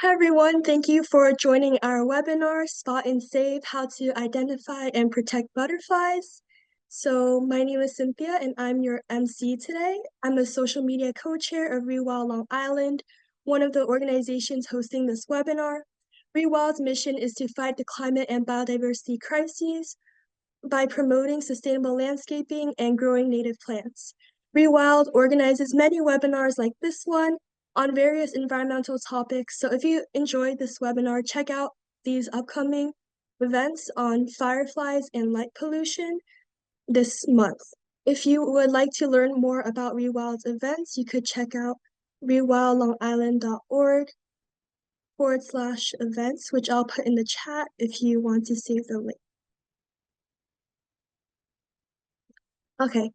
Hi everyone, thank you for joining our webinar, Spot and Save, How to Identify and Protect Butterflies. So my name is Cynthia and I'm your MC today. I'm a social media co-chair of Rewild Long Island, one of the organizations hosting this webinar. Rewild's mission is to fight the climate and biodiversity crises by promoting sustainable landscaping and growing native plants. Rewild organizes many webinars like this one on various environmental topics. So if you enjoyed this webinar, check out these upcoming events on fireflies and light pollution this month. If you would like to learn more about Rewild's events, you could check out rewildlongisland.org/events, which I'll put in the chat if you want to save the link. Okay,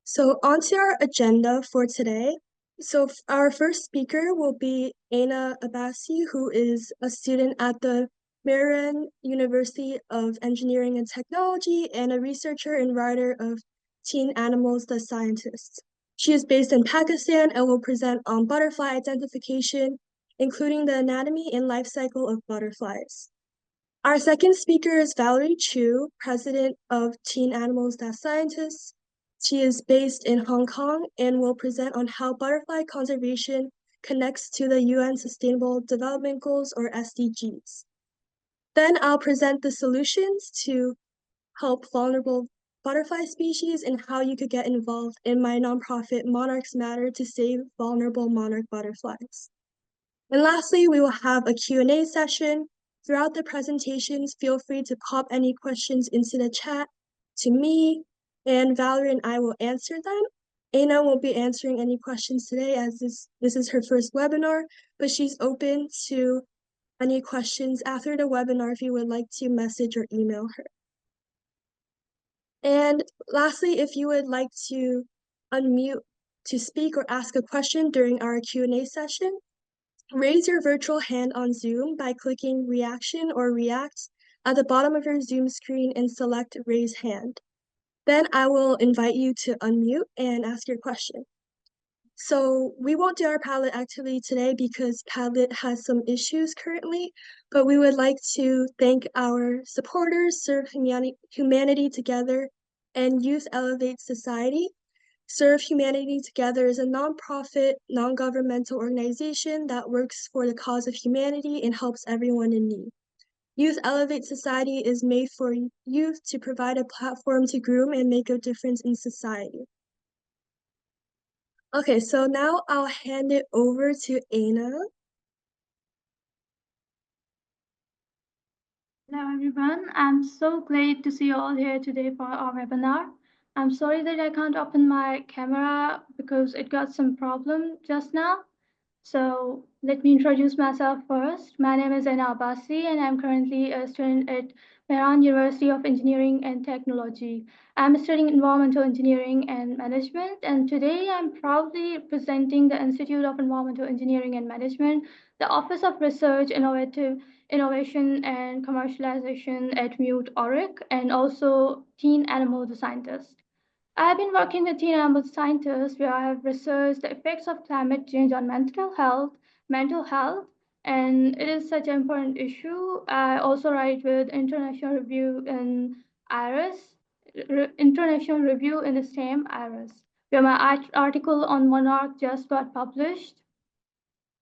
so onto our agenda for today. So our first speaker will be Ainna Abbasi, who is a student at the Mehran University of Engineering and Technology and a researcher and writer of Teen Animals, the Scientists. She is based in Pakistan and will present on butterfly identification, including the anatomy and life cycle of butterflies. Our second speaker is Valerie Chu, president of Teen Animals, the Scientists. She is based in Hong Kong and will present on how butterfly conservation connects to the UN Sustainable Development Goals, or SDGs. Then I'll present the solutions to help vulnerable butterfly species and how you could get involved in my nonprofit Monarchs Matter to save vulnerable monarch butterflies. And lastly, we will have a Q&A session. Throughout the presentations, feel free to pop any questions into the chat to me, and Valerie and I will answer them. Ainna won't be answering any questions today as this is her first webinar, but she's open to any questions after the webinar if you would like to message or email her. And lastly, if you would like to unmute to speak or ask a question during our Q&A session, raise your virtual hand on Zoom by clicking Reaction or React at the bottom of your Zoom screen and select Raise Hand. Then I will invite you to unmute and ask your question. So we won't do our Padlet activity today because Padlet has some issues currently, but we would like to thank our supporters, Serve Humanity Together, and Youth Elevate Society. Serve Humanity Together is a nonprofit, non-governmental organization that works for the cause of humanity and helps everyone in need. Youth Elevate Society is made for youth to provide a platform to groom and make a difference in society. Okay, so now I'll hand it over to Ainna. Hello everyone, I'm so glad to see you all here today for our webinar. I'm sorry that I can't open my camera because it got some problem just now. So let me introduce myself first. My name is Ainna Abbasi and I'm currently a student at Mehran University of Engineering and Technology. I'm studying environmental engineering and management, and today I'm proudly presenting the Institute of Environmental Engineering and Management, the Office of Research, Innovation and Commercialization at Mute Oric, and also Teen Animal the Scientist. I've been working with teen animal scientists where I have researched the effects of climate change on mental health, and it is such an important issue. I also write with International Review in International Review in STEM IRIS, where my article on Monarch just got published.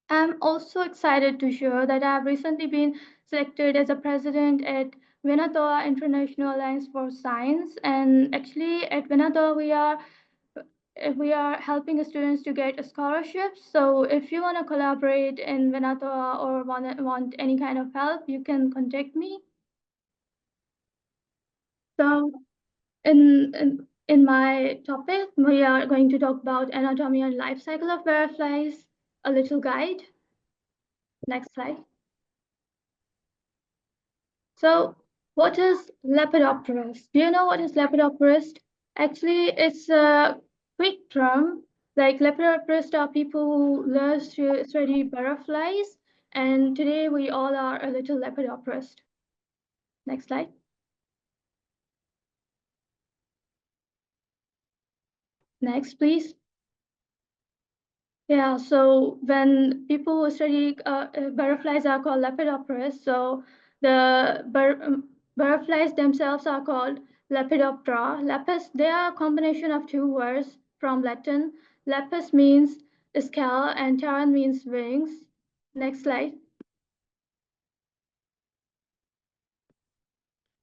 I'm also excited to share that I've recently been selected as a president at Venatoa International Alliance for Science. And actually, at Venatoa, we are helping students to get scholarships. So if you want to collaborate in Venatoa or want any kind of help, you can contact me. So in my topic, we are going to talk about anatomy and life cycle of butterflies, a little guide. Next slide. So what is Lepidopterus? Do you know what is Lepidopterus? Actually, it's a quick term. Like Lepidopterus are people who love to study butterflies, and today we all are a little Lepidopterus. Next slide. Next, please. Yeah, so when people study butterflies are called lepidopterists, so the butterflies themselves are called Lepidoptera. Lepis, they are a combination of two words from Latin. Lepis means scale and pteron means wings. Next slide.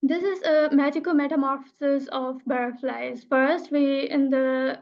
This is a magical metamorphosis of butterflies. First, we in the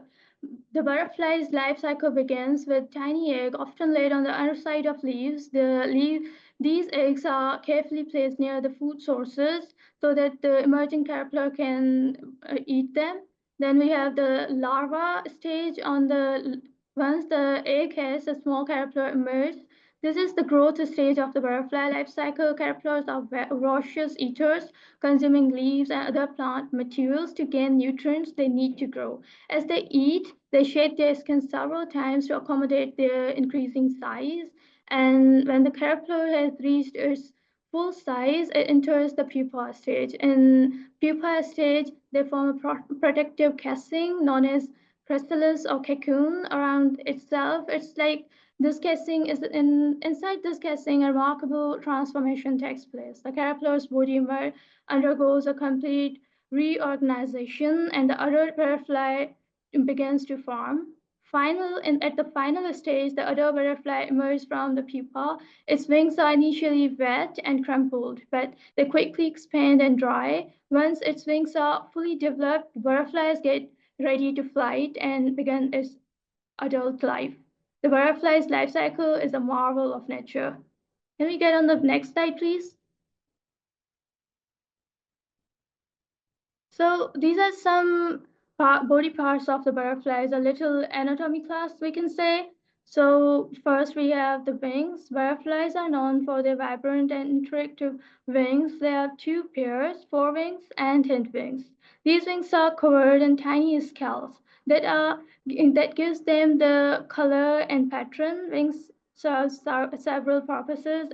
butterfly's life cycle begins with tiny egg, often laid on the underside of leaves. These eggs are carefully placed near the food sources so that the emerging caterpillar can eat them. Then we have the larva stage. Once the egg has a small caterpillar emerge, this is the growth stage of the butterfly life cycle. Caterpillars are voracious eaters, consuming leaves and other plant materials to gain nutrients they need to grow. As they eat, they shed their skin several times to accommodate their increasing size. And when the caterpillar has reached its full size, it enters the pupa stage. In pupa stage, they form a protective casing known as chrysalis or cocoon around itself. It's like this casing is inside this casing, a remarkable transformation takes place. The caterpillar's body undergoes a complete reorganization, and the adult butterfly begins to form. At the final stage, the adult butterfly emerges from the pupa. Its wings are initially wet and crumpled, but they quickly expand and dry. Once its wings are fully developed, butterflies get ready to fly and begin its adult life. The butterfly's life cycle is a marvel of nature. Can we get on the next slide, please? So these are some body parts of the butterflies, a little anatomy class, we can say. So first we have the wings. Butterflies are known for their vibrant and interactive wings. They have two pairs, forewings and hindwings. These wings are covered in tiny scales that gives them the color and pattern. Wings serve several purposes,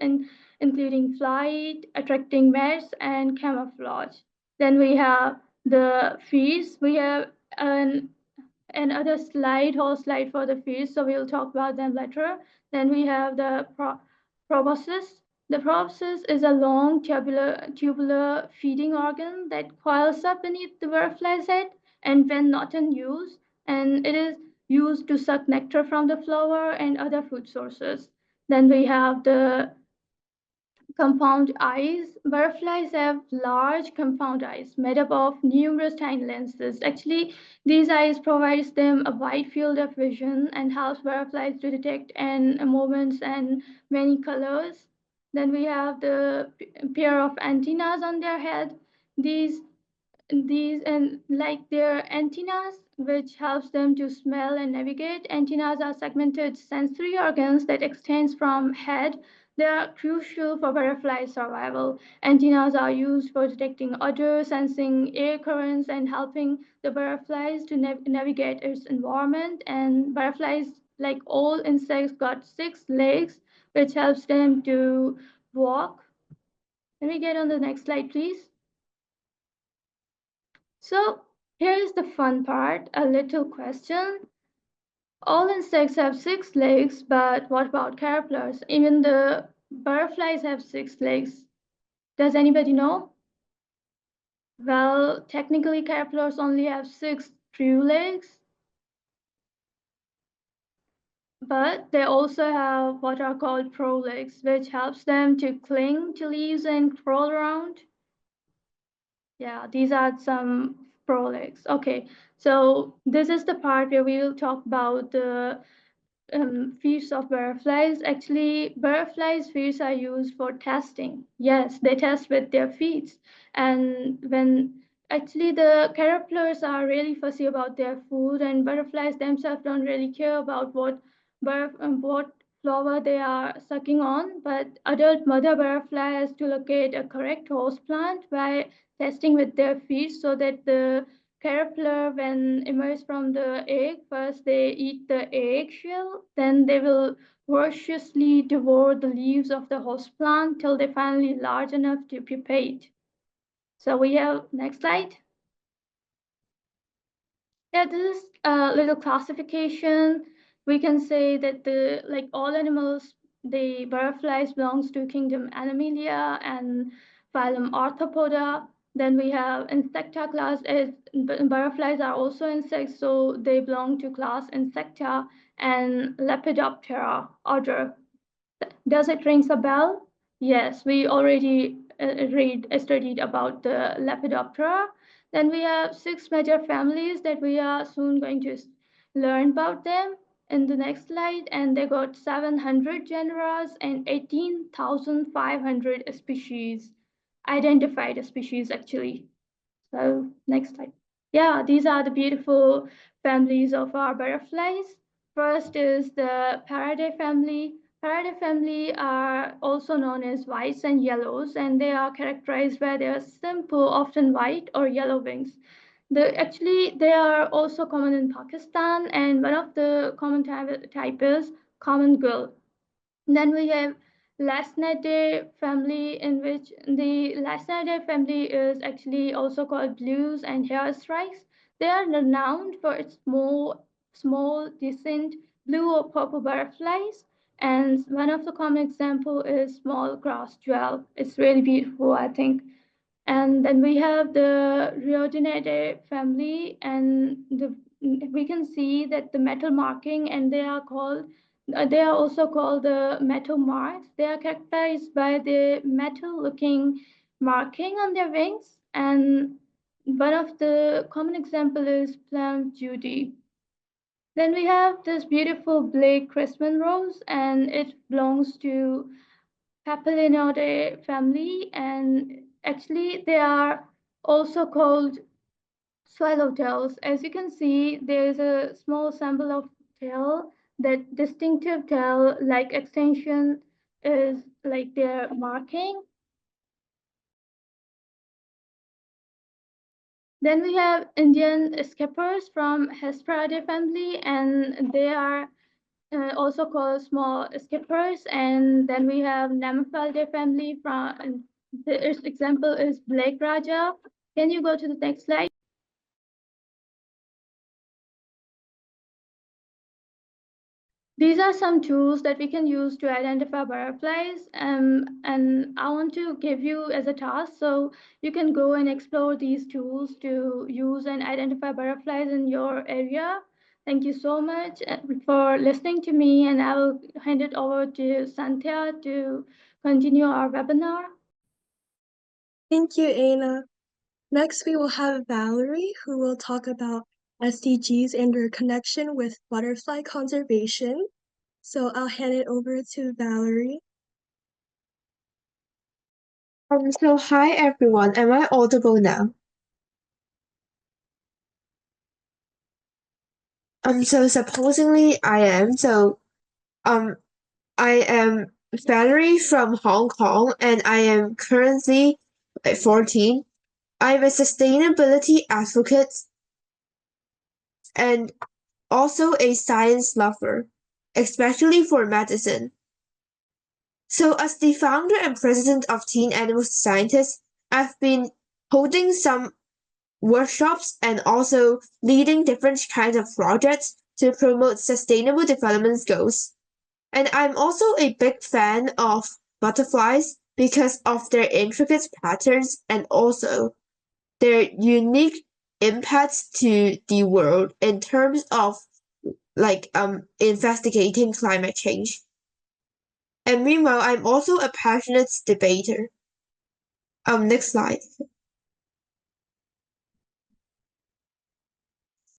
including flight, attracting mates, and camouflage. Then we have the fees. We have another whole slide for the fees, so we'll talk about them later. Then we have the proboscis. The proboscis is a long tubular feeding organ that coils up beneath the butterfly's head, and when not in use, and it is used to suck nectar from the flower and other food sources. Then we have the compound eyes. Butterflies have large compound eyes made up of numerous tiny lenses. Actually, these eyes provides them a wide field of vision and helps butterflies to detect and movements and many colors. Then we have the pair of antennas on their head. These these and like their antennas, which helps them to smell and navigate. Antennas are segmented sensory organs that extends from head. They are crucial for butterfly survival. Antennas are used for detecting odor, sensing air currents, and helping the butterflies to navigate its environment. And butterflies, like all insects, got 6 legs, which helps them to walk. Can we get on the next slide, please? So here's the fun part, a little question. All insects have 6 legs, but what about caterpillars? Even the butterflies have 6 legs. Does anybody know? Well, technically caterpillars only have 6 true legs, but they also have what are called prolegs, which helps them to cling to leaves and crawl around. Yeah, these are some prolegs. Okay, so this is the part where we will talk about the feeds of butterflies. Actually, butterflies' feeds are used for testing. Yes, they test with their feet. And when actually the caterpillars are really fussy about their food, and butterflies themselves don't really care about what flower they are sucking on. But adult mother butterfly has to locate a correct host plant by testing with their feet so that the caterpillar, when emerge from the egg, first they eat the egg shell, then they will voraciously devour the leaves of the host plant till they finally large enough to pupate. So we have next slide. Yeah, this is a little classification. we can say that the like all animals, the butterflies belongs to kingdom Animalia and phylum Arthropoda. Then we have insecta class as butterflies are also insects, so they belong to class Insecta and Lepidoptera order. Does it rings a bell? Yes, we already studied about the Lepidoptera. Then we have six major families that we are soon going to learn about them in the next slide. And they got 700 genera and 18,500 species, identified species actually. So next slide. Yeah, these are the beautiful families of our butterflies. First is the Faraday family. Faraday family are also known as whites and yellows, and they are characterized by their simple, often white or yellow wings. Actually, they are also common in Pakistan, and one of the common type is common gull. Then we have Lasnidae family, in which the Lasnidae family is actually also called blues and hair strikes. They are renowned for its small, decent blue or purple butterflies. And one of the common example is small grass jewel. It's really beautiful, I think. And then we have the Rhodinidae family, and we can see that the metal marking, and they are also called the metal marks. They are characterized by the metal-looking marking on their wings, and one of the common example is Plum Judy. Then we have this beautiful Blake Christmas rose, and it belongs to Papilionode family, and actually they are also called swallowtails. As you can see, there is a small symbol of tail. That distinctive tail-like extension is like their marking. Then we have Indian skippers from Hesperidae family, and they are also called small skippers. And then we have Nemaphalidae family from, the example is Blake Raja. Can you go to the next slide? These are some tools that we can use to identify butterflies, and I want to give you as a task so you can go and explore these tools to use and identify butterflies in your area. Thank you so much for listening to me, and I will hand it over to Santhya to continue our webinar. Thank you, Ainna. Next, we will have Valerie, who will talk about SDGs and their connection with butterfly conservation. So I'll hand it over to Valerie. So hi everyone, am I audible now? So supposedly I am. I am Valerie from Hong Kong, and I am currently 14. I'm a sustainability advocate and also a science lover, especially for medicine. So as the founder and president of Teen Animal Scientists, I've been holding some workshops and also leading different kinds of projects to promote sustainable development goals. And I'm also a big fan of butterflies because of their intricate patterns and also their unique impacts to the world in terms of investigating climate change. And meanwhile, I'm also a passionate debater. Next slide.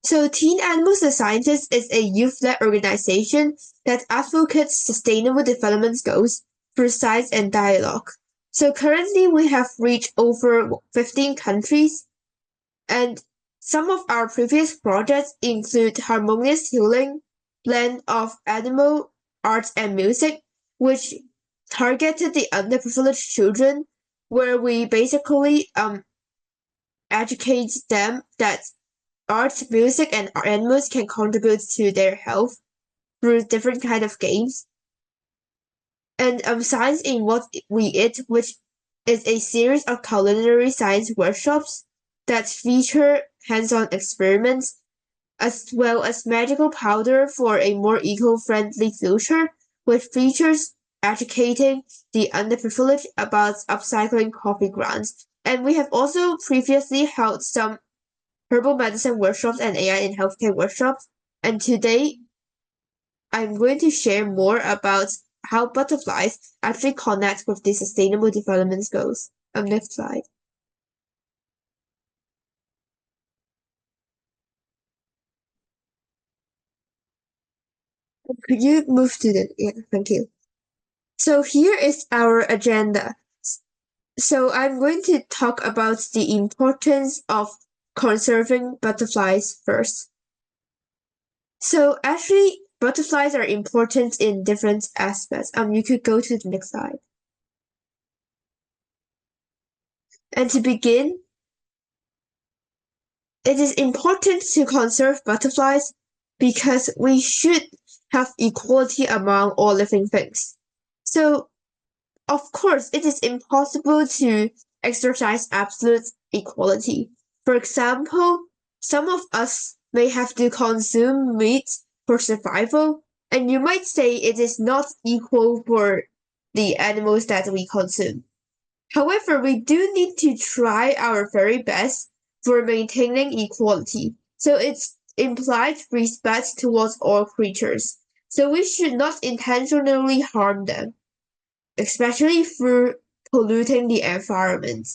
So Teen Animals the Scientists is a youth-led organization that advocates sustainable development goals through science and dialogue. So currently we have reached over 15 countries, and some of our previous projects include Harmonious Healing, blend of animal, arts and music, which targeted the underprivileged children, where we basically educate them that art, music, and animals can contribute to their health through different kind of games. And Science in What We Eat, which is a series of culinary science workshops that feature hands-on experiments as well as magical powder for a more eco-friendly future, which features educating the underprivileged about upcycling coffee grounds. And we have also previously held some herbal medicine workshops and AI in healthcare workshops. And today I'm going to share more about how butterflies actually connect with the Sustainable Development Goals. Next slide. Could you move to thank you. So here is our agenda. So I'm going to talk about the importance of conserving butterflies first. So actually, butterflies are important in different aspects. You could go to the next slide. And to begin, it is important to conserve butterflies because we should have equality among all living things. So, of course, it is impossible to exercise absolute equality. For example, some of us may have to consume meat for survival, and you might say it is not equal for the animals that we consume. However, we do need to try our very best for maintaining equality. So it's implied respect towards all creatures. So we should not intentionally harm them, especially through polluting the environment.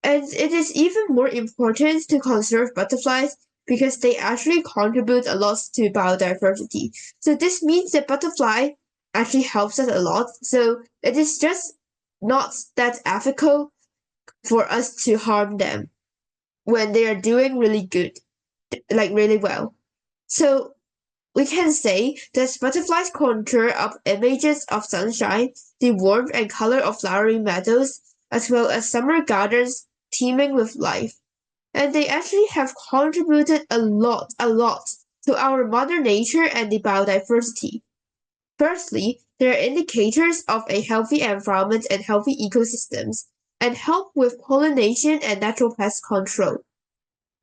And it is even more important to conserve butterflies because they actually contribute a lot to biodiversity. So this means that butterfly actually helps us a lot. So it is just not that ethical for us to harm them when they are doing really good, like really well. So we can say that butterflies conjure up images of sunshine, the warmth and color of flowery meadows, as well as summer gardens teeming with life. And they actually have contributed a lot to our mother nature and the biodiversity. Firstly, they are indicators of a healthy environment and healthy ecosystems, and help with pollination and natural pest control.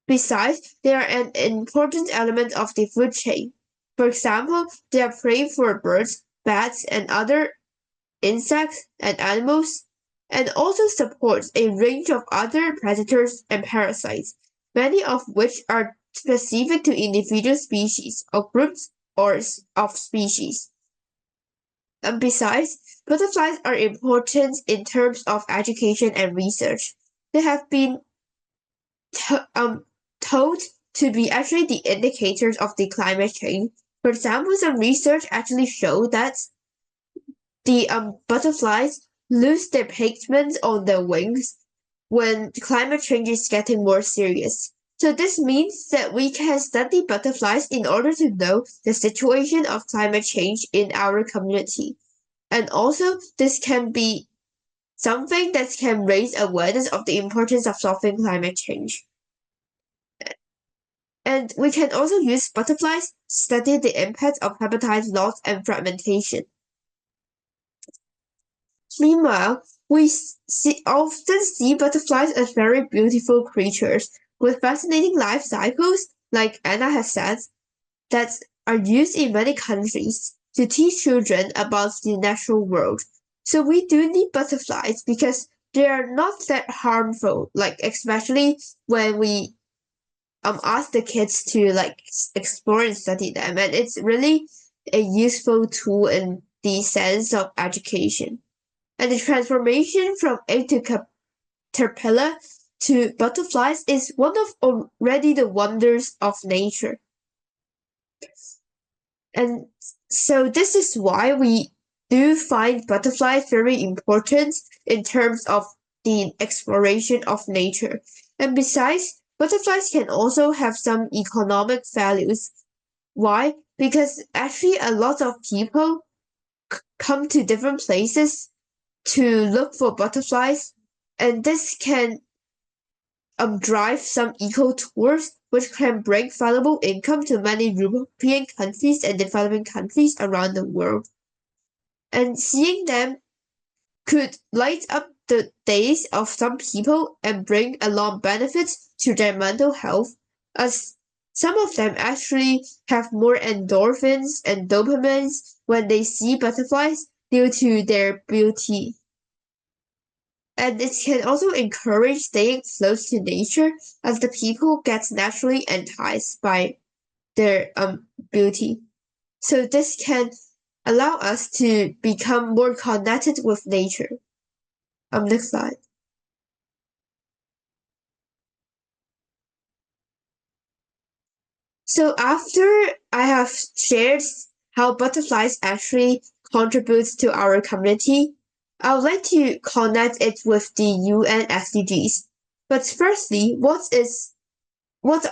Besides, they are an important element of the food chain. For example, they are prey for birds, bats, and other insects and animals, and also supports a range of other predators and parasites, many of which are specific to individual species or groups of species. And besides, butterflies are important in terms of education and research. They have been told to be actually the indicators of the climate change. For example, some research actually showed that the butterflies lose their pigments on their wings when climate change is getting more serious. So this means that we can study butterflies in order to know the situation of climate change in our community. And also, this can be something that can raise awareness of the importance of solving climate change. And we can also use butterflies to study the impact of habitat loss and fragmentation. Meanwhile, we often see butterflies as very beautiful creatures with fascinating life cycles, like Anna has said, that are used in many countries to teach children about the natural world. So we do need butterflies because they are not that harmful, like especially when we ask the kids to like explore and study them, and it's really a useful tool in the sense of education. And the transformation from egg to caterpillar to butterflies is one of already the wonders of nature. And so this is why we do find butterflies very important in terms of the exploration of nature. And besides, butterflies can also have some economic values. Why? Because actually a lot of people come to different places to look for butterflies, and this can drive some eco tours, which can bring valuable income to many European countries and developing countries around the world. And seeing them could light up the days of some people and bring along benefits to their mental health, as Some of them actually have more endorphins and dopamines when they see butterflies due to their beauty. And it can also encourage staying close to nature as the people get naturally enticed by their beauty. So this can allow us to become more connected with nature. Next slide. So after I have shared how butterflies actually contribute to our community, I would like to connect it with the UN SDGs. But firstly, what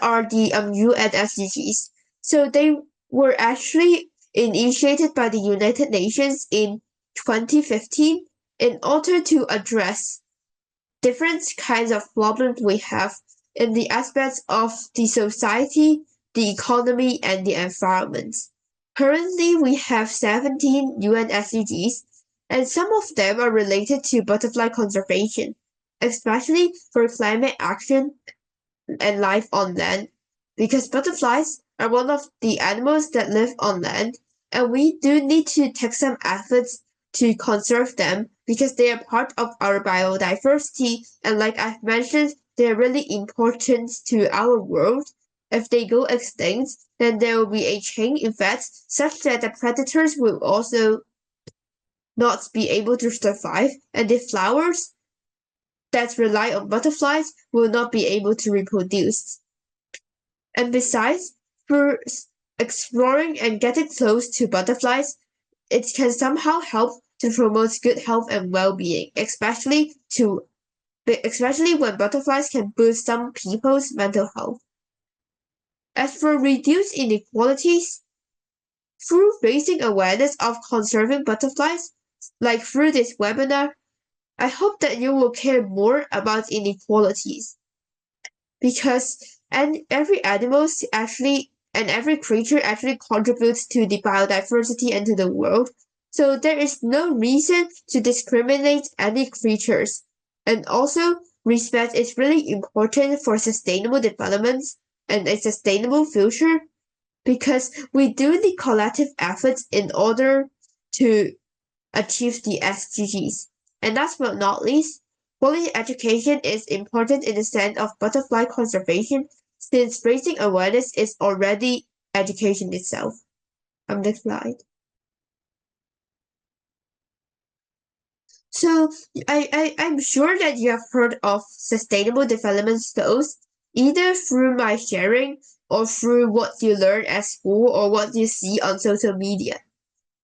are the UN SDGs? So they were actually initiated by the United Nations in 2015 in order to address different kinds of problems we have in the aspects of the society, the economy, and the environment. Currently, we have 17 UN SDGs, and some of them are related to butterfly conservation, especially for climate action and life on land, because butterflies are one of the animals that live on land, and we do need to take some efforts to conserve them because they are part of our biodiversity, and like I've mentioned, they're really important to our world. If they go extinct, then there will be a chain effect such that the predators will also not be able to survive, and the flowers that rely on butterflies will not be able to reproduce. And besides, through exploring and getting close to butterflies, it can somehow help to promote good health and well-being, especially when butterflies can boost some people's mental health. As for reduced inequalities, through raising awareness of conserving butterflies, like through this webinar, I hope that you will care more about inequalities because every creature actually contributes to the biodiversity and to the world. So there is no reason to discriminate any creatures. And also, respect is really important for sustainable development and a sustainable future because we do need collective efforts in order to achieve the SDGs. And last but not least, quality education is important in the sense of butterfly conservation since raising awareness is already education itself. Next slide. So I'm sure that you have heard of sustainable development goals, either through my sharing or through what you learn at school or what you see on social media.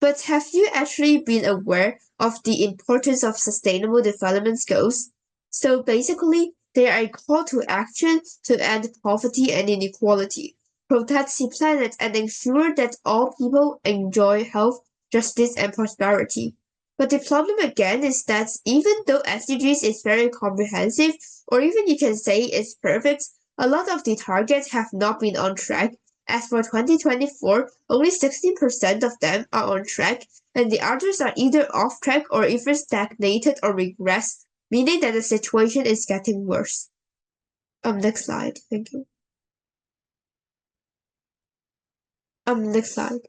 But have you actually been aware of the importance of sustainable development goals? So basically, they are a call to action to end poverty and inequality, protect the planet, and ensure that all people enjoy health, justice, and prosperity. But the problem again is that even though SDGs is very comprehensive, or even you can say it's perfect, a lot of the targets have not been on track. As for 2024, only 16% of them are on track, and the others are either off track or even stagnated or regressed, meaning that the situation is getting worse. Next slide. Thank you. Next slide.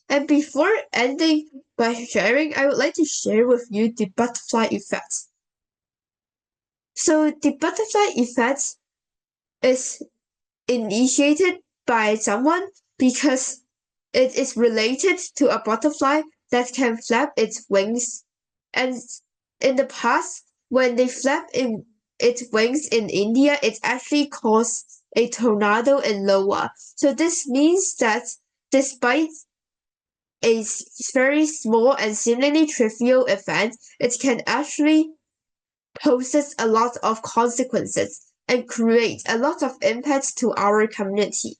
And before ending my sharing, I would like to share with you the butterfly effect. So the butterfly effect is initiated by someone because it is related to a butterfly that can flap its wings. And in the past, when they flap in its wings in India, it actually caused a tornado in Iowa. So this means that despite a very small and seemingly trivial event, it can actually poses a lot of consequences and create a lot of impact to our community.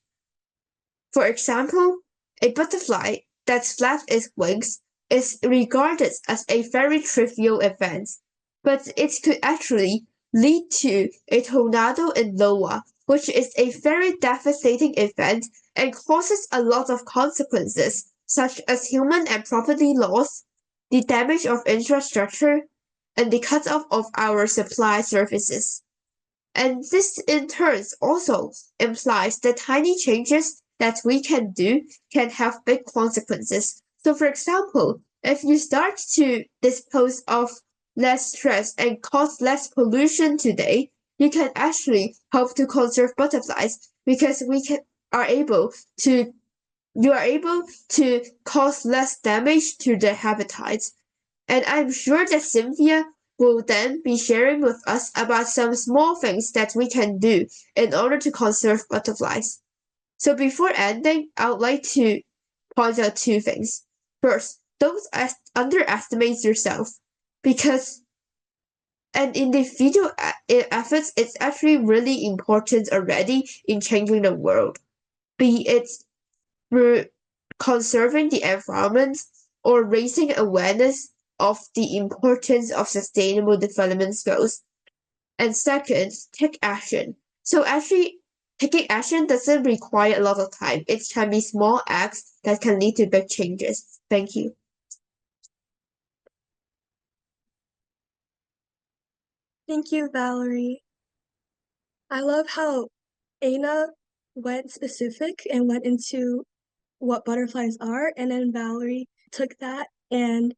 For example, a butterfly that flaps its wings is regarded as a very trivial event, but it could actually lead to a tornado in Iowa, which is a very devastating event and causes a lot of consequences, such as human and property loss, the damage of infrastructure, and the cut-off of our supply services. And this in turn also implies that tiny changes that we can do can have big consequences. So for example, if you start to dispose of less stress and cause less pollution today, you can actually help to conserve butterflies because are able to you are able to cause less damage to their habitats. And I'm sure that Cynthia will then be sharing with us about some small things that we can do in order to conserve butterflies. So before ending, I would like to point out two things. First, don't underestimate yourself because an individual efforts is actually really important already in changing the world, be it through conserving the environment or raising awareness of the importance of sustainable development goals. And second, take action. So actually, taking action doesn't require a lot of time. It can be small acts that can lead to big changes. Thank you. Thank you, Valerie. I love how Ainna went specific and went into what butterflies are, and then Valerie took that and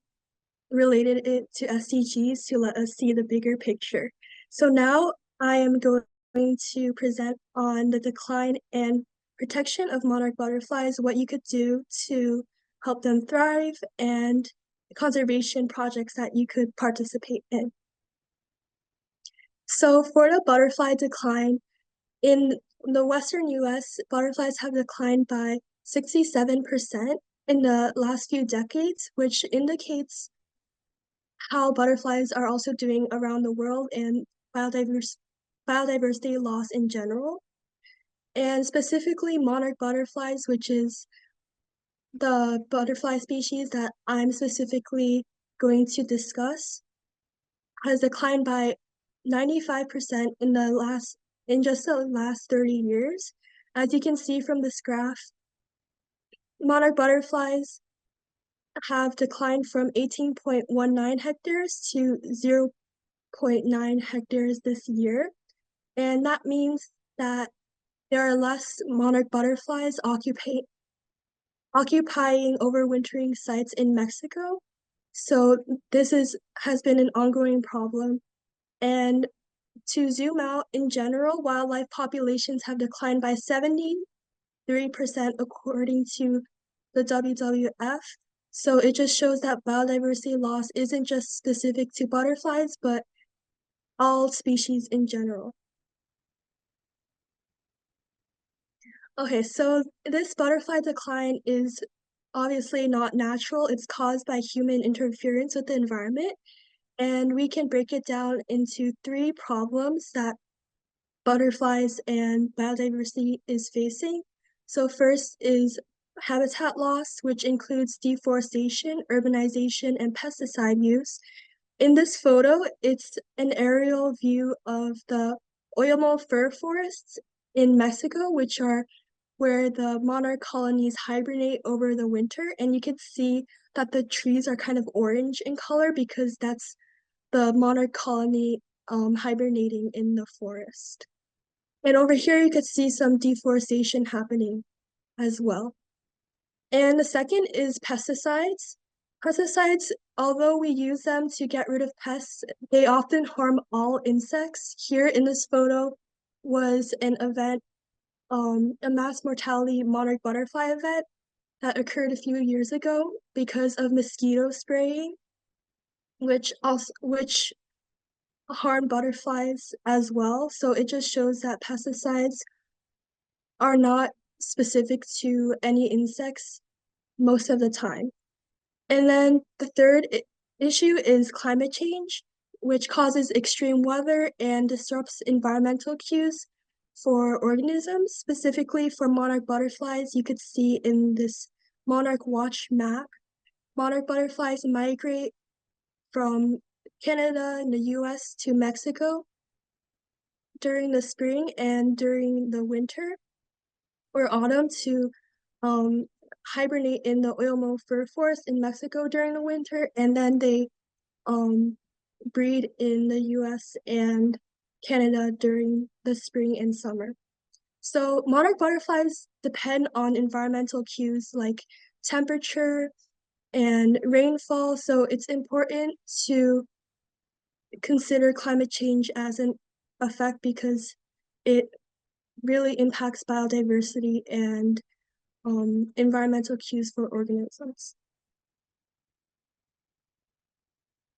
related it to SDGs to let us see the bigger picture. So now I am going to present on the decline and protection of monarch butterflies, what you could do to help them thrive, and conservation projects that you could participate in. So for the butterfly decline, in the Western US, butterflies have declined by 67% in the last few decades, which indicates how butterflies are also doing around the world and biodiversity loss in general. And specifically monarch butterflies, which is the butterfly species that I'm specifically going to discuss, has declined by 95% in just the last 30 years. As you can see from this graph, monarch butterflies have declined from 18.19 hectares to 0.9 hectares this year. And that means that there are less monarch butterflies occupying overwintering sites in Mexico. So has been an ongoing problem. And to zoom out, in general, wildlife populations have declined by 73% according to the WWF. So it just shows that biodiversity loss isn't just specific to butterflies, but all species in general. Okay, so this butterfly decline is obviously not natural. It's caused by human interference with the environment. And we can break it down into three problems that butterflies and biodiversity is facing. So first is habitat loss, which includes deforestation, urbanization, and pesticide use. In this photo, it's an aerial view of the Oyamo fir forests in Mexico, which are where the monarch colonies hibernate over the winter. And you can see that the trees are kind of orange in color because that's the monarch colony hibernating in the forest. And over here, you could see some deforestation happening as well. And the second is pesticides. Pesticides, although we use them to get rid of pests, they often harm all insects. Here in this photo was an event, a mass mortality monarch butterfly event that occurred a few years ago because of mosquito spraying, which harm butterflies as well. So it just shows that pesticides are not specific to any insects most of the time. And then the third issue is climate change, which causes extreme weather and disrupts environmental cues for organisms. Specifically for monarch butterflies, you could see in this Monarch Watch map, monarch butterflies migrate from Canada and the US to Mexico during the spring and during the winter or autumn to hibernate in the Oyamo fir forest in Mexico during the winter, and then they breed in the US and Canada during the spring and summer. So monarch butterflies depend on environmental cues like temperature and rainfall, so it's important to consider climate change as an effect because it really impacts biodiversity and environmental cues for organisms.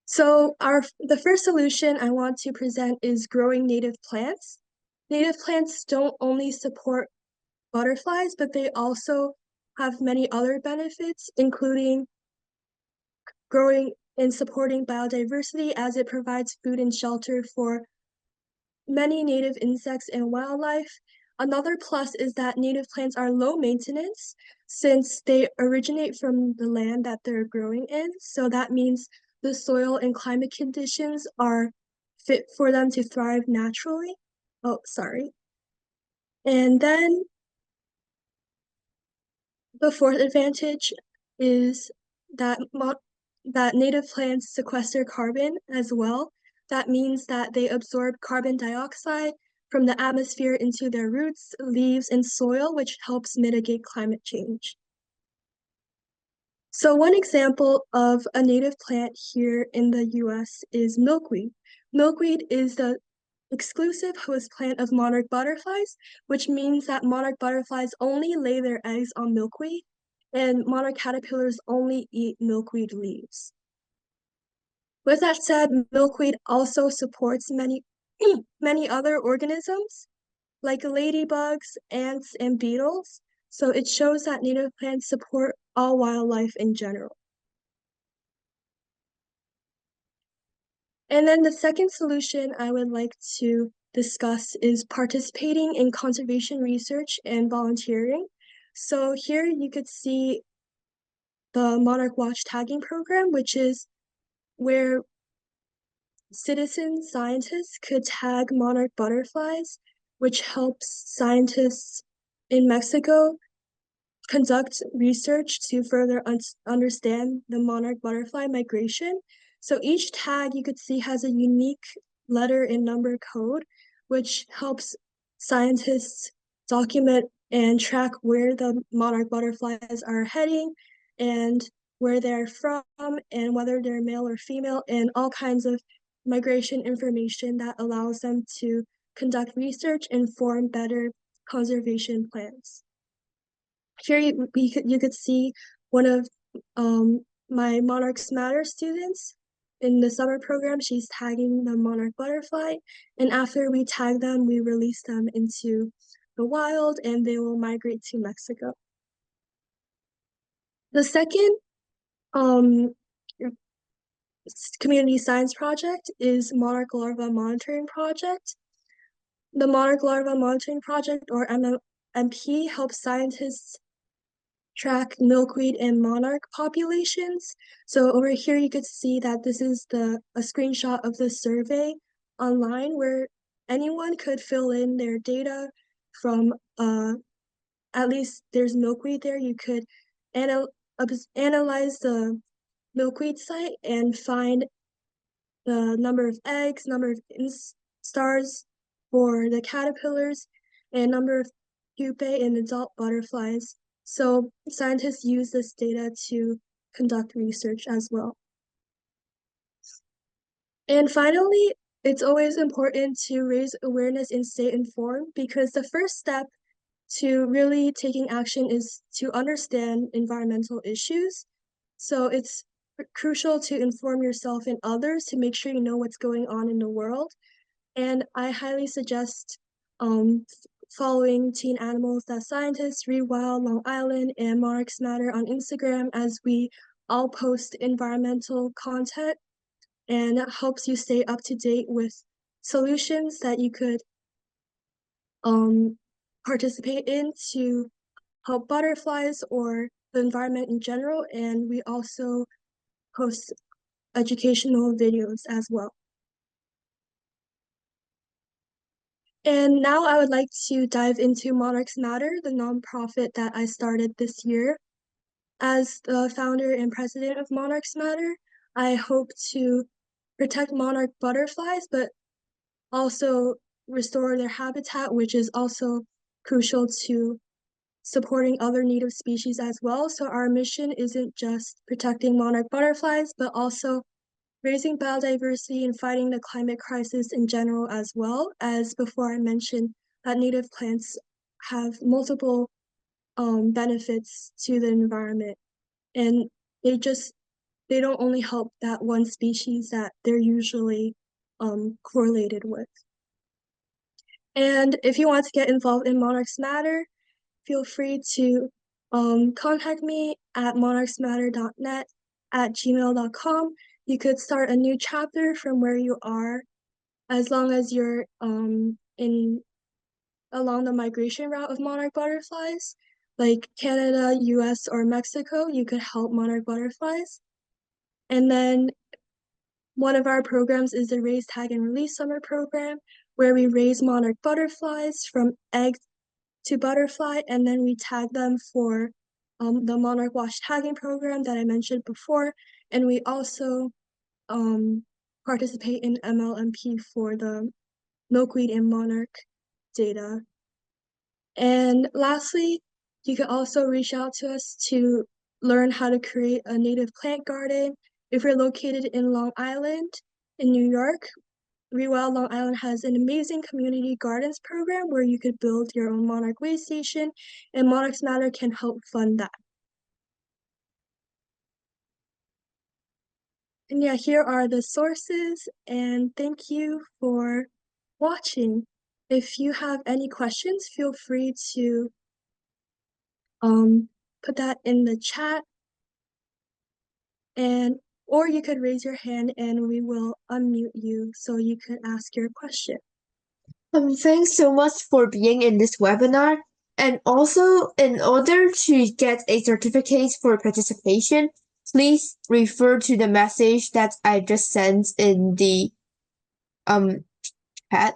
So the first solution I want to present is growing native plants. Native plants don't only support butterflies, but they also have many other benefits, including growing and supporting biodiversity as it provides food and shelter for many native insects and wildlife. Another plus is that native plants are low maintenance since they originate from the land that they're growing in. So that means the soil and climate conditions are fit for them to thrive naturally. Oh, sorry. And then the fourth advantage is that that native plants sequester carbon as well. That means that they absorb carbon dioxide from the atmosphere into their roots, leaves, and soil, which helps mitigate climate change. So one example of a native plant here in the US is milkweed. Milkweed is the exclusive host plant of monarch butterflies, which means that monarch butterflies only lay their eggs on milkweed, and monarch caterpillars only eat milkweed leaves. With that said, milkweed also supports many, many other organisms, like ladybugs, ants, and beetles, so it shows that native plants support all wildlife in general. And then the second solution I would like to discuss is participating in conservation research and volunteering. So here you could see the Monarch Watch tagging program, which is where citizen scientists could tag monarch butterflies, which helps scientists in Mexico conduct research to further understand the monarch butterfly migration. So each tag you could see has a unique letter and number code, which helps scientists document and track where the monarch butterflies are heading and where they're from and whether they're male or female and all kinds of migration information that allows them to conduct research and form better conservation plans. Here you could see one of my Monarchs Matter students in the summer program. She's tagging the monarch butterfly, and after we tag them, we release them into the wild and they will migrate to Mexico. The second community science project is Monarch Larva Monitoring Project. The Monarch Larva Monitoring Project, or MMP, helps scientists track milkweed and monarch populations. So over here you could see that this is a screenshot of the survey online where anyone could fill in their data from at least there's milkweed there. You could analyze the milkweed site and find the number of eggs, number of instars for the caterpillars, and number of pupae and adult butterflies. So scientists use this data to conduct research as well. And finally, it's always important to raise awareness and stay informed because the first step to really taking action is to understand environmental issues. So it's crucial to inform yourself and others to make sure you know what's going on in the world. And I highly suggest following Teen Animals That Scientists, Read Wild, Long Island, and Monarchs Matter on Instagram as we all post environmental content and that helps you stay up to date with solutions that you could participate in to help butterflies or the environment in general. And we also post educational videos as well. And now I would like to dive into Monarchs Matter, the nonprofit that I started this year. As the founder and president of Monarchs Matter, I hope to protect monarch butterflies, but also restore their habitat, which is also crucial to supporting other native species as well. So our mission isn't just protecting monarch butterflies, but also raising biodiversity and fighting the climate crisis in general, as well as before I mentioned that native plants have multiple benefits to the environment, and they don't only help that one species that they're usually correlated with. And if you want to get involved in Monarchs Matter, feel free to contact me at monarchsmatter.net at gmail.com. You could start a new chapter from where you are, as long as you're in along the migration route of monarch butterflies, like Canada, US, or Mexico. You could help monarch butterflies. And then one of our programs is the Raise, Tag, and Release Summer Program, where we raise monarch butterflies from egg to butterfly, and then we tag them for the Monarch Watch tagging program that I mentioned before. And we also participate in MLMP for the milkweed and monarch data. And lastly, you can also reach out to us to learn how to create a native plant garden. If you're located in Long Island, in New York, Rewild Long Island has an amazing community gardens program where you could build your own monarch way station, and Monarchs Matter can help fund that. And yeah, here are the sources, and thank you for watching. If you have any questions, feel free to put that in the chat, or you could raise your hand and we will unmute you so you could ask your question. Thanks so much for being in this webinar. And also, in order to get a certificate for participation, please refer to the message that I just sent in the chat.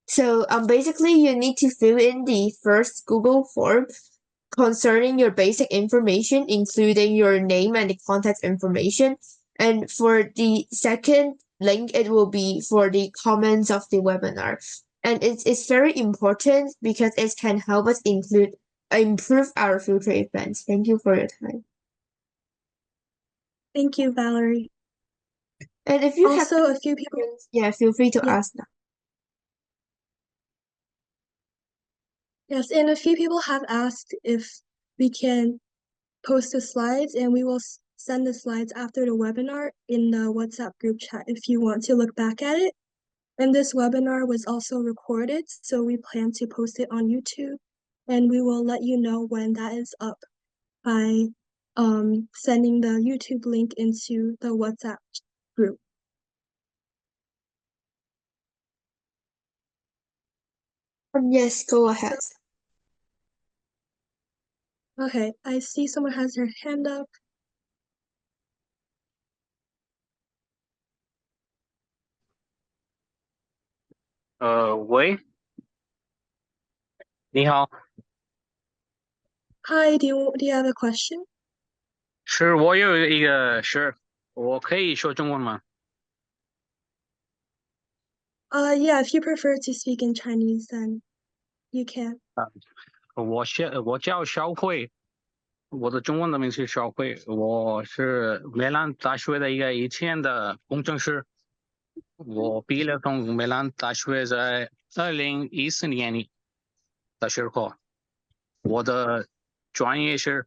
So basically you need to fill in the first Google form concerning your basic information, including your name and the contact information. And for the second link, it will be for the comments of the webinar. And it's very important because it can help us improve our future events. Thank you for your time. Thank you, Valerie. And if you Also, have a few people, yeah, feel free to Yeah. ask now. yes, and a few people have asked if we can post the slides, and we will send the slides after the webinar in the WhatsApp group chat if you want to look back at it. And this webinar was also recorded, so we plan to post it on YouTube, and we will let you know when that is up by sending the YouTube link into the WhatsApp group. Yes, go ahead. Okay, I see someone has their hand up.喂，你好， Hi, do you have a question? 是我有一个事，我可以说中文吗？ Yeah, if you prefer to speak in Chinese, then you can. 我叫小慧，我的中文的名是小慧，我是梅兰大学的一个以前的工程师，我毕业从梅兰大学在2014年里的时候，我的专业是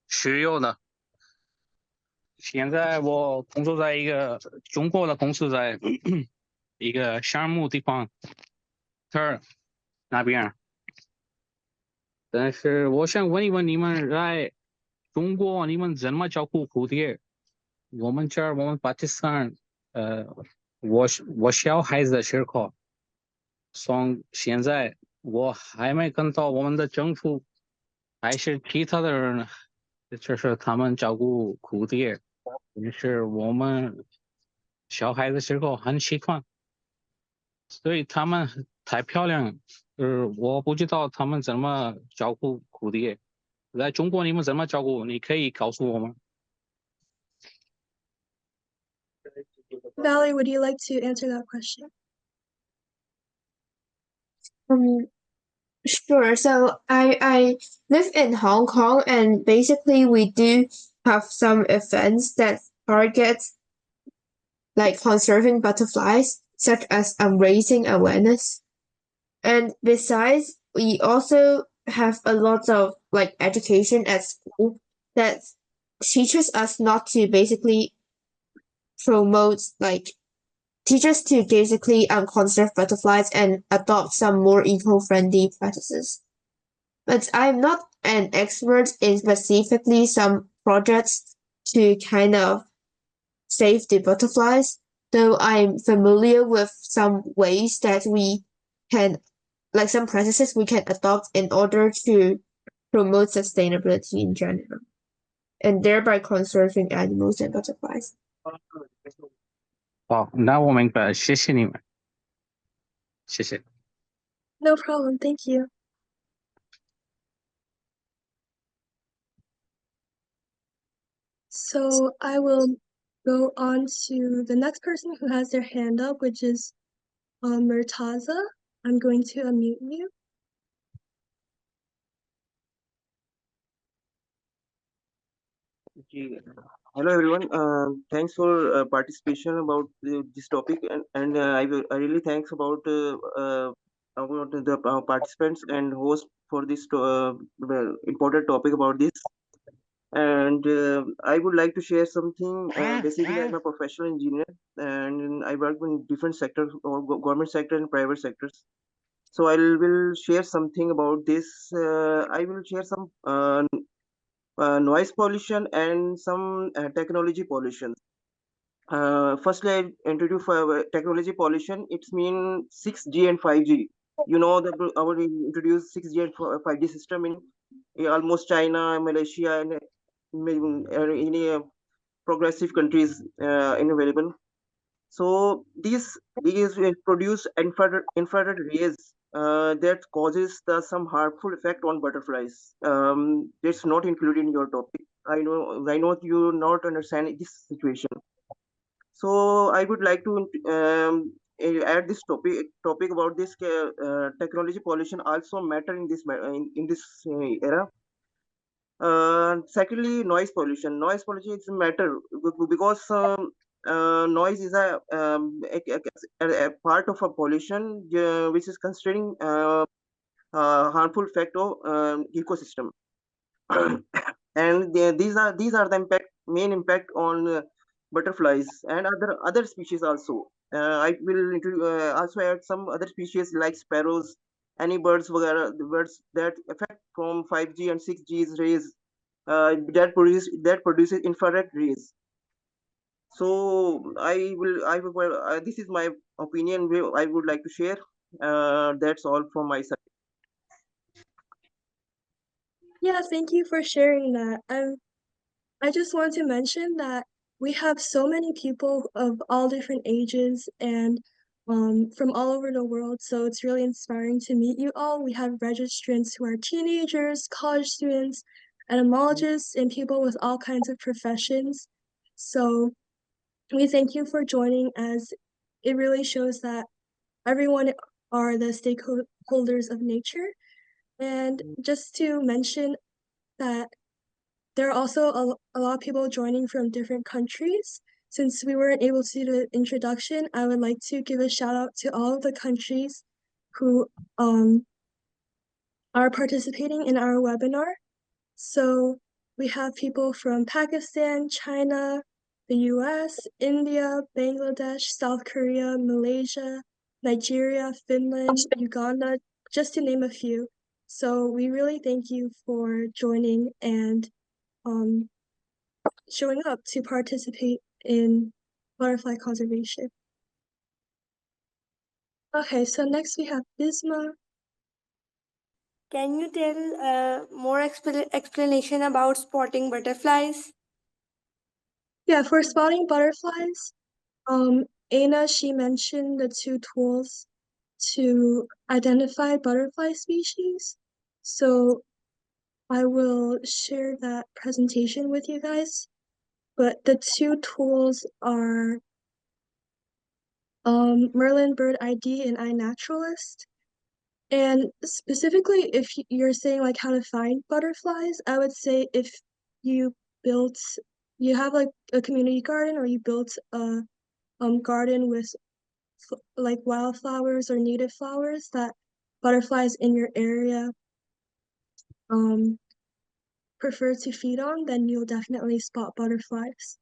石油的。现在我工作在一个中国的公司，在一个项目地方这儿那边。但是我想问一问你们，在中国你们怎么照顾蝴蝶？我们这儿我们巴基斯坦，我小孩子的时候，从现在我还没看到我们的政府还是其他的人，就是他们照顾蝴蝶，但是我们小孩子时候很喜欢，所以他们太漂亮，我不知道他们怎么照顾蝴蝶。在中国你们怎么照顾？你可以告诉我吗？ Valerie, would you like to answer that question? Sure. So I live in Hong Kong, and basically we do have some events that target like conserving butterflies, such as raising awareness. And besides, we also have a lot of like education at school that teaches us not to basically promote like teach us to basically conserve butterflies and adopt some more eco-friendly practices. But I'm not an expert in specifically some projects to kind of save the butterflies, though I'm familiar with some ways that we can, like some practices we can adopt in order to promote sustainability in general, and thereby conserving animals and butterflies. 好，那我明白，谢谢你们，谢谢。No problem, thank you. So I will go on to the next person who has their hand up, which is Murtaza. I'm going to unmute you. Okay. Hello everyone. Thanks for participation about this topic, and I really thanks about the participants and host for this well, important topic about this. And I would like to share something. Basically, I'm a professional engineer, and I work in different sectors, or government sector and private sectors. So I will share something about this. I will share some noise pollution and some technology pollution. Firstly, I introduce technology pollution. It's mean 6G and 5G. You know that our introduced 6G and 5G system in almost China, Malaysia, and in progressive countries available. So these produce infrared rays that causes some harmful effect on butterflies. That's not included in your topic. I know you not understand this situation. So I would like to add this topic about this technology pollution also matter in this era. Secondly, noise pollution. Noise pollution is a matter because noise is a part of a pollution which is considering harmful effect of ecosystem. And these are the main impact on butterflies and other species also. I will also add some other species like sparrows, any birds, the birds that affect from 5G and 6G's rays that produces infrared rays. So this is my opinion. I would like to share. That's all from my side. Yeah, thank you for sharing that. I just want to mention that we have so many people of all different ages and from all over the world, so it's really inspiring to meet you all. We have registrants who are teenagers, college students, etymologists, and people with all kinds of professions. So we thank you for joining, as it really shows that everyone are the stakeholders of nature. And just to mention that there are also a lot of people joining from different countries. Since we weren't able to do the introduction, I would like to give a shout out to all of the countries who are participating in our webinar. So we have people from Pakistan, China, the US, India, Bangladesh, South Korea, Malaysia, Nigeria, Finland, Uganda, just to name a few. So we really thank you for joining and showing up to participate in butterfly conservation. Okay, so next we have Bisma. Can you tell more explanation about spotting butterflies? Yeah, for spotting butterflies, Ainna, she mentioned the two tools to identify butterfly species. So I will share that presentation with you guys. But the two tools are Merlin Bird ID and iNaturalist. And specifically, if you're saying like how to find butterflies, I would say if you built, you have like a community garden or you built a garden with like wildflowers or native flowers that butterflies in your area prefer to feed on, then you'll definitely spot butterflies.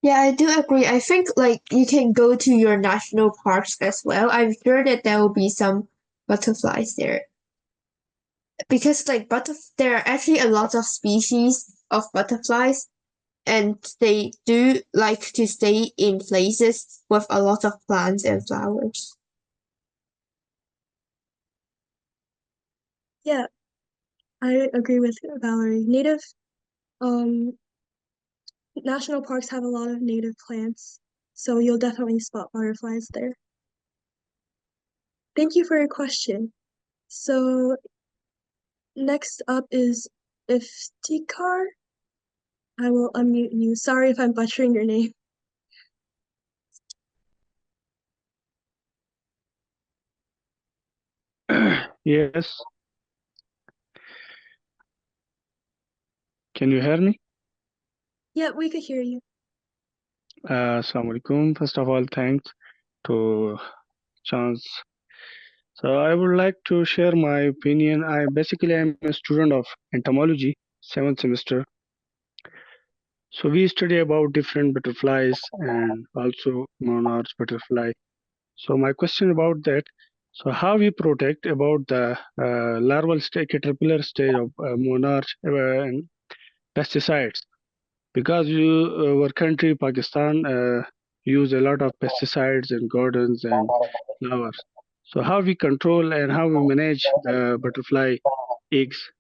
Yeah, I do agree. I think like you can go to your national parks as well. I'm sure that there will be some butterflies there. Because like there are actually a lot of species of butterflies and they do like to stay in places with a lot of plants and flowers. Yeah, I agree with Valerie. National parks have a lot of native plants, so you'll definitely spot butterflies there. Thank you for your question. So next up is Iftikhar. I will unmute you. Sorry if I'm butchering your name. Yes. Can you hear me? Yeah, we could hear you. Assalamu alaikum. First of all, thanks to Chance. So I would like to share my opinion. I'm a student of entomology, 7th semester. So we study about different butterflies and also monarch butterfly. So my question about that. So how we protect about the larval stage, caterpillar stage of monarch and pesticides? Because our country, Pakistan, use a lot of pesticides in gardens and flowers. So how we control and how we manage the butterfly eggs?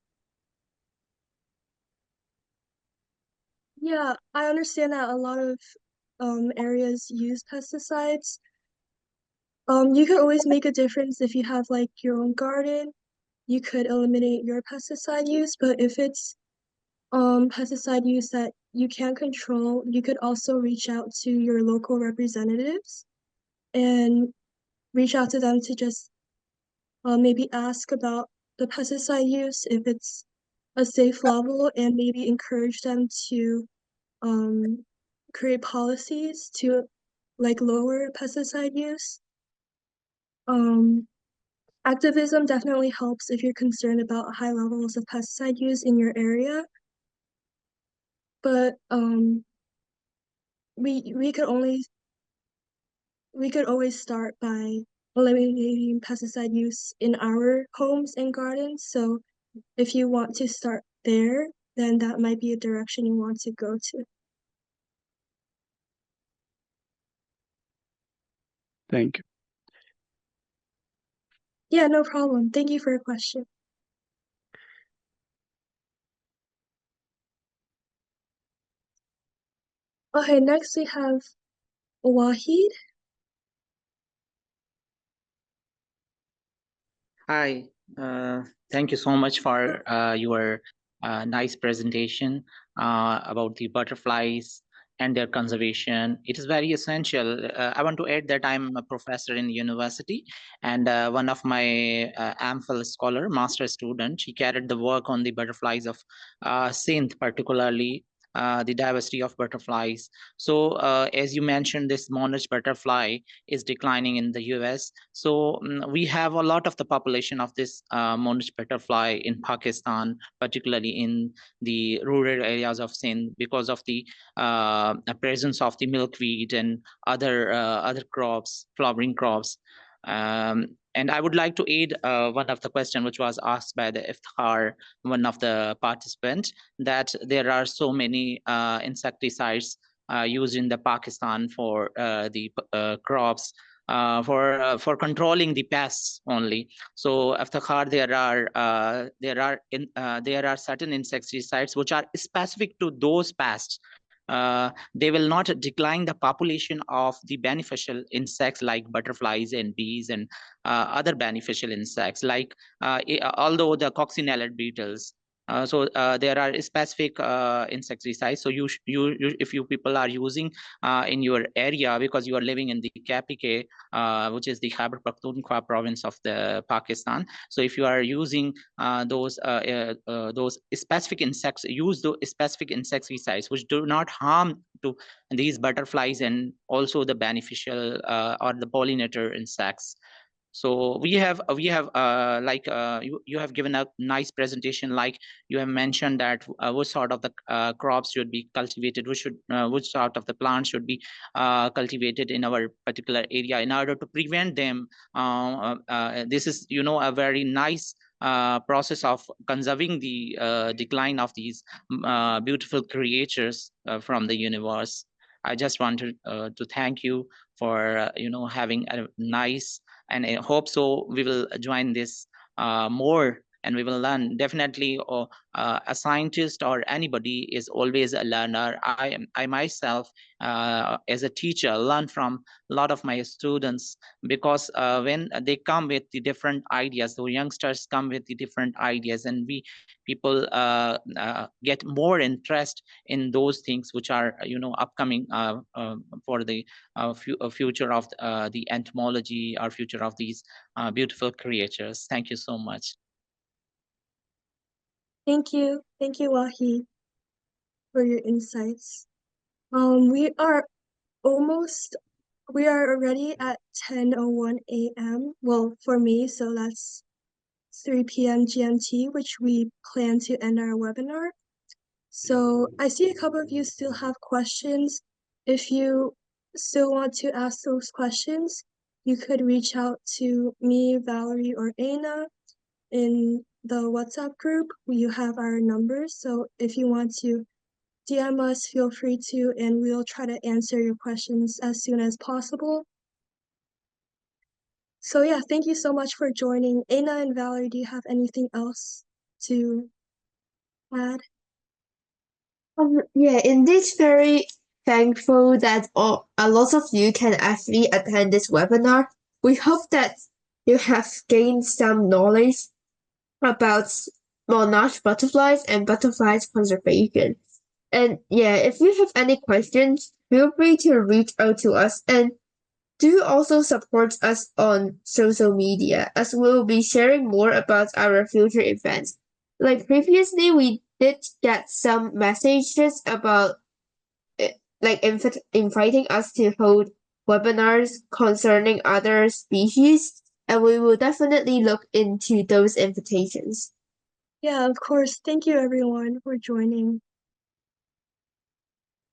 Yeah, I understand that a lot of areas use pesticides. You could always make a difference if you have like your own garden. You could eliminate your pesticide use, but if it's pesticide use that you can't control, you could also reach out to your local representatives and reach out to them to just maybe ask about the pesticide use if it's a safe level and maybe encourage them to create policies to like lower pesticide use. Activism definitely helps if you're concerned about high levels of pesticide use in your area, but we could always start by eliminating pesticide use in our homes and gardens. So if you want to start there, then that might be a direction you want to go to. Thank you. Yeah, no problem. Thank you for your question. Okay, next we have Wahid. Hi, thank you so much for your nice presentation about the butterflies and their conservation. It is very essential. I want to add that I'm a professor in university, and one of my AMPhil scholar, master student, she carried the work on the butterflies of Sindh, particularly the diversity of butterflies. So as you mentioned, this monarch butterfly is declining in the US. So we have a lot of the population of this monarch butterfly in Pakistan, particularly in the rural areas of Sindh, because of the presence of the milkweed and other crops, flowering crops. And I would like to add one of the questions which was asked by the Iftikhar, one of the participants, that there are so many insecticides used in the Pakistan for the crops for controlling the pests only. So Iftikhar, there are certain insecticides which are specific to those pests. They will not decline the population of the beneficial insects like butterflies and bees and other beneficial insects, like although the coccinellid beetles, So there are specific insecticides. So you if you people are using in your area, because you are living in the KPK, which is the Khyber Pakhtunkhwa province of the Pakistan. So if you are using those specific insects, use those specific insecticides which do not harm to these butterflies and also the beneficial or the pollinator insects. So we have like you have given a nice presentation, like you have mentioned that which sort of the crops should be cultivated, which sort of the plants should be cultivated in our particular area in order to prevent them. This is, you know, a very nice process of conserving the decline of these beautiful creatures from the universe. I just wanted to thank you for you know, having a nice, and I hope so we will join this more, and we will learn definitely. Or a scientist or anybody is always a learner. I myself as a teacher learn from a lot of my students, because when they come with the different ideas, the youngsters come with the different ideas, and we people get more interest in those things which are, you know, upcoming for the future of the entomology, or future of these beautiful creatures. Thank you so much. Thank you, Wahi, for your insights. We are already at 10:01 a.m. Well, for me, so that's 3 p.m. GMT, which we plan to end our webinar. So I see a couple of you still have questions. If you still want to ask those questions, you could reach out to me, Valerie, or Ainna in the WhatsApp group. You have our numbers, so if you want to DM us, feel free to, and we'll try to answer your questions as soon as possible. So yeah, thank you so much for joining. Ainna and Valerie, do you have anything else to add? Yeah, indeed, very thankful that a lot of you can actually attend this webinar. We hope that you have gained some knowledge about monarch butterflies and butterflies conservation. And yeah, if you have any questions, feel free to reach out to us, and do also support us on social media, as we'll be sharing more about our future events. Like previously, we did get some messages about like inviting us to hold webinars concerning other species, and we will definitely look into those invitations. Yeah, of course. Thank you everyone for joining.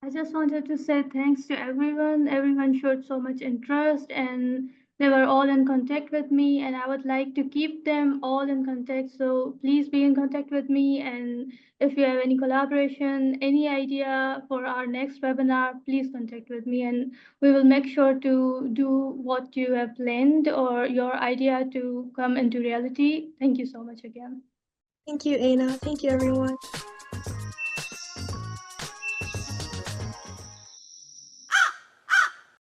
I just wanted to say thanks to everyone. Everyone showed so much interest and they were all in contact with me, and I would like to keep them all in contact. So please be in contact with me. And if you have any collaboration, any idea for our next webinar, please contact with me and we will make sure to do what you have planned or your idea to come into reality. Thank you so much again. Thank you, Ainna. Thank you, everyone.